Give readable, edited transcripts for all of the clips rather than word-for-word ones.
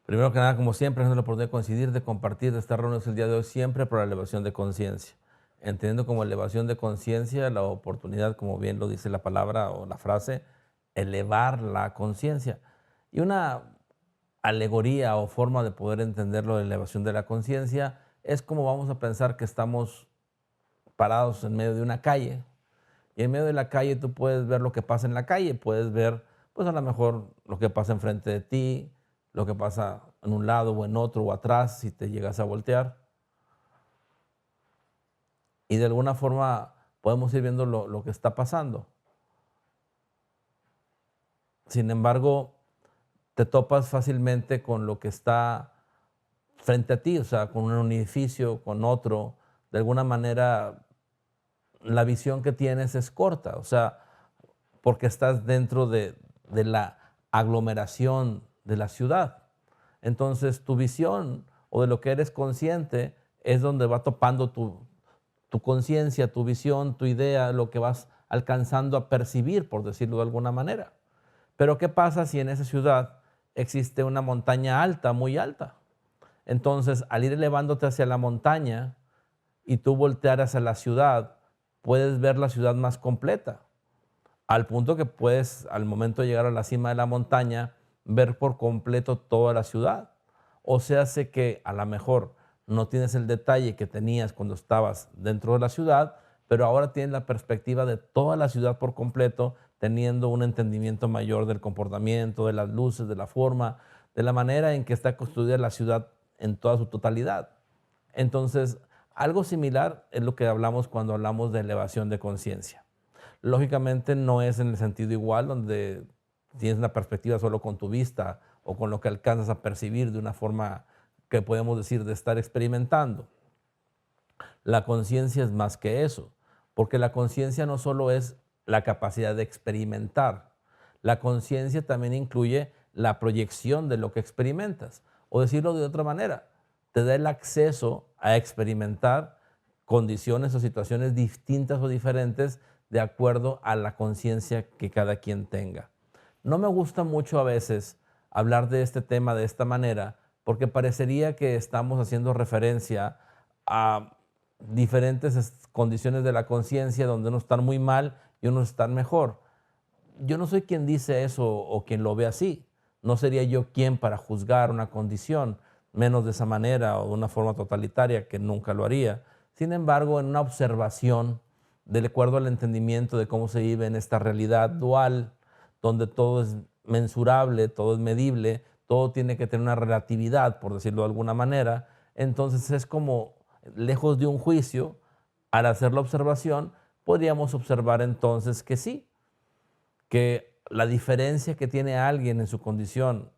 Primero que nada, como siempre, es una oportunidad de coincidir, de compartir, de estar reunidos el día de hoy, siempre por la elevación de conciencia. Entendiendo como elevación de conciencia la oportunidad, como bien lo dice la palabra o la frase, elevar la conciencia. Y una alegoría o forma de poder entenderlo de elevación de la conciencia es como vamos a pensar que estamos parados en medio de una calle. Y en medio de la calle tú puedes ver lo que pasa en la calle, puedes ver, pues a lo mejor lo que pasa enfrente de ti, lo que pasa en un lado o en otro o atrás si te llegas a voltear. Y de alguna forma podemos ir viendo lo que está pasando. Sin embargo, te topas fácilmente con lo que está frente a ti, o sea, con un edificio, con otro. De alguna manera, la visión que tienes es corta, o sea, porque estás dentro de la aglomeración de la ciudad. Entonces, tu visión o de lo que eres consciente es donde va topando tu conciencia, tu visión, tu idea, lo que vas alcanzando a percibir, por decirlo de alguna manera. Pero ¿qué pasa si en esa ciudad existe una montaña alta, muy alta? Entonces, al ir elevándote hacia la montaña y tú voltear hacia la ciudad, puedes ver la ciudad más completa, al punto que puedes, al momento de llegar a la cima de la montaña, ver por completo toda la ciudad. O sea, hace que a lo mejor no tienes el detalle que tenías cuando estabas dentro de la ciudad, pero ahora tienes la perspectiva de toda la ciudad por completo, teniendo un entendimiento mayor del comportamiento, de las luces, de la forma, de la manera en que está construida la ciudad en toda su totalidad. Entonces, algo similar es lo que hablamos cuando hablamos de elevación de conciencia. Lógicamente no es en el sentido igual, donde tienes una perspectiva solo con tu vista o con lo que alcanzas a percibir de una forma que podemos decir de estar experimentando. La conciencia es más que eso, porque la conciencia no solo es la capacidad de experimentar, la conciencia también incluye la proyección de lo que experimentas. O decirlo de otra manera, te da el acceso a experimentar condiciones o situaciones distintas o diferentes de acuerdo a la conciencia que cada quien tenga. No me gusta mucho a veces hablar de este tema de esta manera porque parecería que estamos haciendo referencia a diferentes condiciones de la conciencia donde unos están muy mal y unos están mejor. Yo no soy quien dice eso o quien lo ve así. No sería yo quien para juzgar una condición, menos de esa manera o de una forma totalitaria que nunca lo haría. Sin embargo, en una observación de acuerdo al entendimiento de cómo se vive en esta realidad dual, donde todo es mensurable, todo es medible, todo tiene que tener una relatividad, por decirlo de alguna manera, entonces es como, lejos de un juicio, al hacer la observación, podríamos observar entonces que sí, que la diferencia que tiene alguien en su condición,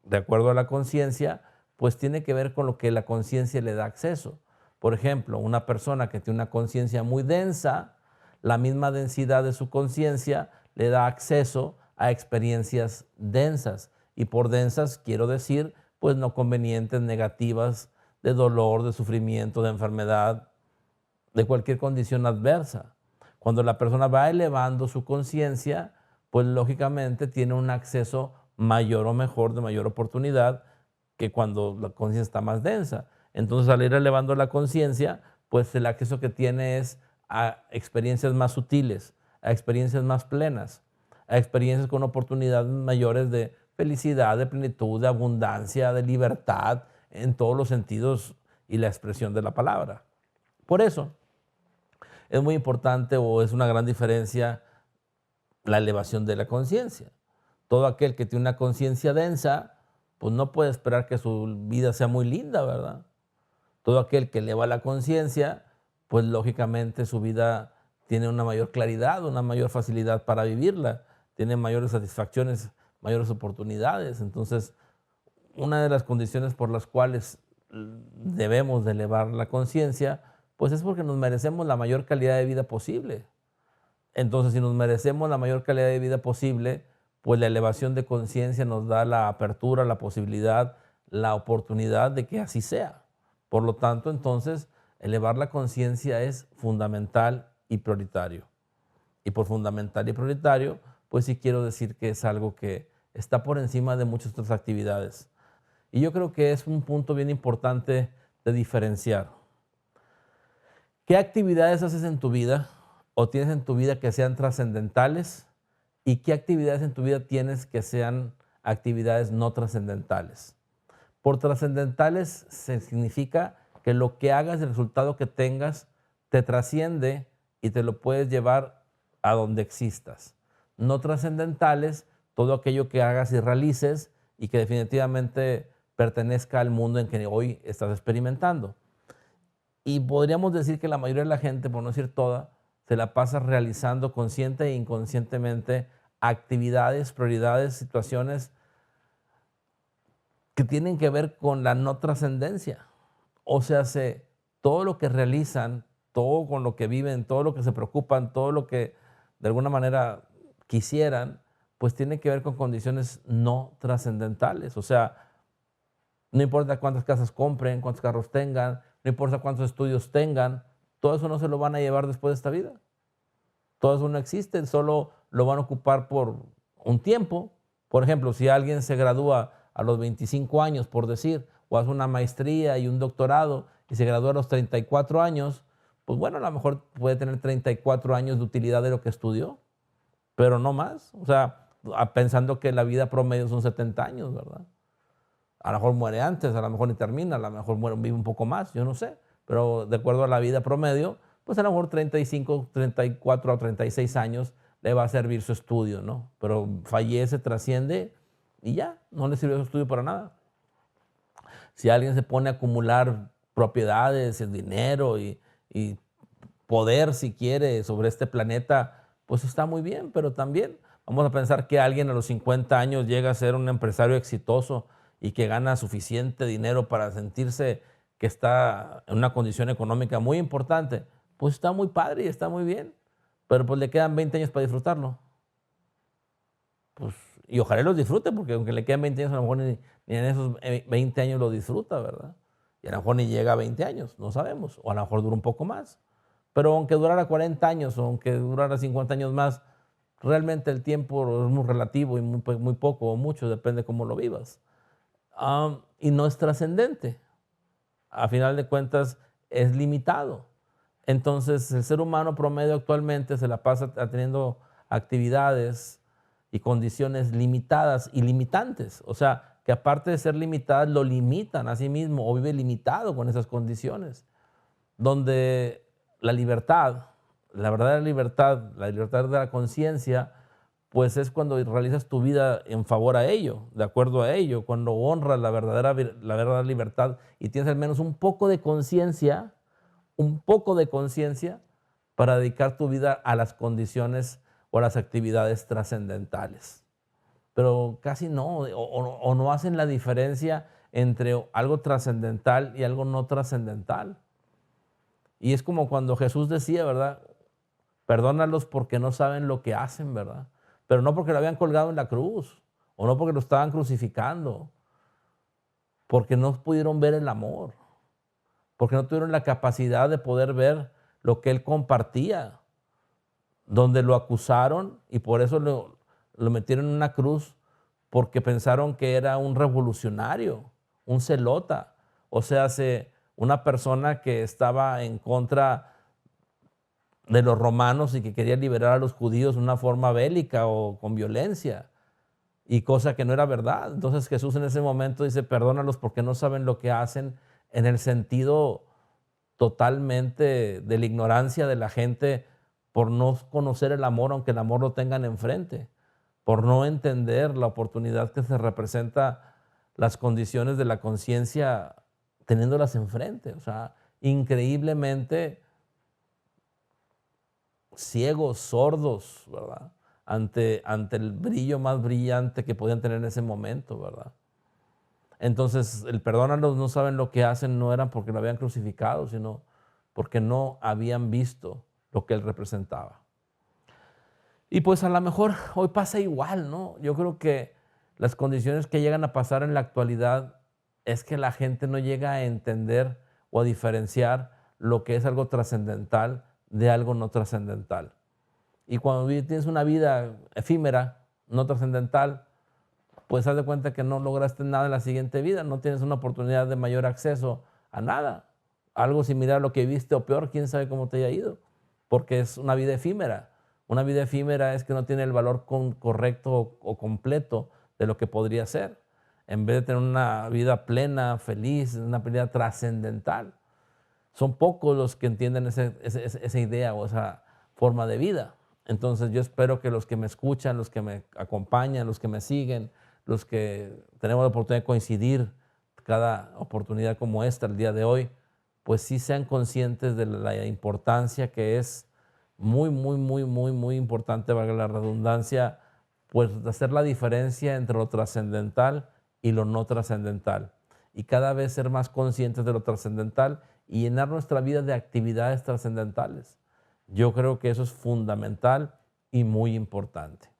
de acuerdo a la conciencia, pues tiene que ver con lo que la conciencia le da acceso. Por ejemplo, una persona que tiene una conciencia muy densa, la misma densidad de su conciencia le da acceso a experiencias densas. Y por densas quiero decir, pues no convenientes, negativas, de dolor, de sufrimiento, de enfermedad, de cualquier condición adversa. Cuando la persona va elevando su conciencia, pues lógicamente tiene un acceso mayor o mejor, de mayor oportunidad, que cuando la conciencia está más densa. Entonces, al ir elevando la conciencia, pues el acceso que tiene es a experiencias más sutiles, a experiencias más plenas, a experiencias con oportunidades mayores de felicidad, de plenitud, de abundancia, de libertad, en todos los sentidos y la expresión de la palabra. Por eso, es muy importante o es una gran diferencia la elevación de la conciencia. Todo aquel que tiene una conciencia densa, pues no puede esperar que su vida sea muy linda, ¿verdad? Todo aquel que eleva la conciencia, pues lógicamente su vida tiene una mayor claridad, una mayor facilidad para vivirla, tiene mayores satisfacciones, mayores oportunidades. Entonces, una de las condiciones por las cuales debemos de elevar la conciencia, pues es porque nos merecemos la mayor calidad de vida posible. Entonces, si nos merecemos la mayor calidad de vida posible, pues la elevación de conciencia nos da la apertura, la posibilidad, la oportunidad de que así sea. Por lo tanto, entonces, elevar la conciencia es fundamental y prioritario. Y por fundamental y prioritario, pues sí quiero decir que es algo que está por encima de muchas otras actividades. Y yo creo que es un punto bien importante de diferenciar. ¿Qué actividades haces en tu vida o tienes en tu vida que sean trascendentales? ¿Y qué actividades en tu vida tienes que sean actividades no trascendentales? Por trascendentales se significa que lo que hagas, el resultado que tengas, te trasciende y te lo puedes llevar a donde existas. No trascendentales, todo aquello que hagas y realices y que definitivamente pertenezca al mundo en que hoy estás experimentando. Y podríamos decir que la mayoría de la gente, por no decir toda, se la pasa realizando consciente e inconscientemente actividades, prioridades, situaciones que tienen que ver con la no trascendencia. O sea, todo lo que realizan, todo con lo que viven, todo lo que se preocupan, todo lo que de alguna manera quisieran, pues tiene que ver con condiciones no trascendentales. O sea, no importa cuántas casas compren, cuántos carros tengan, no importa cuántos estudios tengan, todo eso no se lo van a llevar después de esta vida. Todo eso no existe, solo lo van a ocupar por un tiempo. Por ejemplo, si alguien se gradúa a los 25 años, por decir, o hace una maestría y un doctorado y se gradúa a los 34 años, pues bueno, a lo mejor puede tener 34 años de utilidad de lo que estudió, pero no más. O sea, pensando que la vida promedio son 70 años, ¿verdad? A lo mejor muere antes, a lo mejor ni termina, a lo mejor vive un poco más, yo no sé. Pero de acuerdo a la vida promedio, pues a lo mejor 35, 34 o 36 años le va a servir su estudio, ¿no? Pero fallece, trasciende y ya, no le sirvió su estudio para nada. Si alguien se pone a acumular propiedades, dinero y poder, si quiere, sobre este planeta, pues está muy bien, pero también vamos a pensar que alguien a los 50 años llega a ser un empresario exitoso y que gana suficiente dinero para sentirse que está en una condición económica muy importante, pues está muy padre y está muy bien, pero pues le quedan 20 años para disfrutarlo. Pues, y ojalá los disfrute, porque aunque le quedan 20 años, a lo mejor ni en esos 20 años lo disfruta, ¿verdad? Y a lo mejor ni llega a 20 años, no sabemos, o a lo mejor dura un poco más. Pero aunque durara 40 años o aunque durara 50 años más, realmente el tiempo es muy relativo y muy poco o mucho, depende cómo lo vivas. Y no es trascendente. A final de cuentas, es limitado. Entonces, el ser humano promedio actualmente se la pasa teniendo actividades y condiciones limitadas y limitantes. O sea, que aparte de ser limitadas, lo limitan a sí mismo o vive limitado con esas condiciones. Donde la libertad, la verdadera libertad, la libertad de la conciencia, pues es cuando realizas tu vida en favor a ello, de acuerdo a ello, cuando honras la verdadera libertad y tienes al menos un poco de conciencia para dedicar tu vida a las condiciones o a las actividades trascendentales. Pero casi no, o no hacen la diferencia entre algo trascendental y algo no trascendental. Y es como cuando Jesús decía, ¿verdad? Perdónalos porque no saben lo que hacen, ¿verdad? Pero no porque lo habían colgado en la cruz, o no porque lo estaban crucificando, porque no pudieron ver el amor, porque no tuvieron la capacidad de poder ver lo que él compartía, donde lo acusaron y por eso lo metieron en una cruz, porque pensaron que era un revolucionario, un celota, o sea, una persona que estaba en contra de los romanos y que quería liberar a los judíos de una forma bélica o con violencia, y cosa que no era verdad. Entonces Jesús en ese momento dice, perdónalos porque no saben lo que hacen, en el sentido totalmente de la ignorancia de la gente por no conocer el amor, aunque el amor lo tengan enfrente, por no entender la oportunidad que se representa las condiciones de la conciencia teniéndolas enfrente. O sea, increíblemente ciegos, sordos, ¿verdad? Ante el brillo más brillante que podían tener en ese momento, ¿verdad? Entonces, el perdónalos, no saben lo que hacen, no era porque lo habían crucificado, sino porque no habían visto lo que él representaba. Y pues a lo mejor hoy pasa igual, ¿no? Yo creo que las condiciones que llegan a pasar en la actualidad es que la gente no llega a entender o a diferenciar lo que es algo trascendental de algo no trascendental. Y cuando tienes una vida efímera, no trascendental, pues haz de cuenta que no lograste nada en la siguiente vida, no tienes una oportunidad de mayor acceso a nada. Algo similar a lo que viste o peor, quién sabe cómo te haya ido, porque es una vida efímera. Una vida efímera es que no tiene el valor correcto o completo de lo que podría ser. En vez de tener una vida plena, feliz, una vida trascendental. Son pocos los que entienden esa idea o esa forma de vida. Entonces yo espero que los que me escuchan, los que me acompañan, los que me siguen, los que tenemos la oportunidad de coincidir cada oportunidad como esta, el día de hoy, pues sí sean conscientes de la importancia que es muy, muy, muy, muy, muy importante, valga la redundancia, pues hacer la diferencia entre lo trascendental y lo no trascendental. Y cada vez ser más conscientes de lo trascendental y llenar nuestra vida de actividades trascendentales. Yo creo que eso es fundamental y muy importante.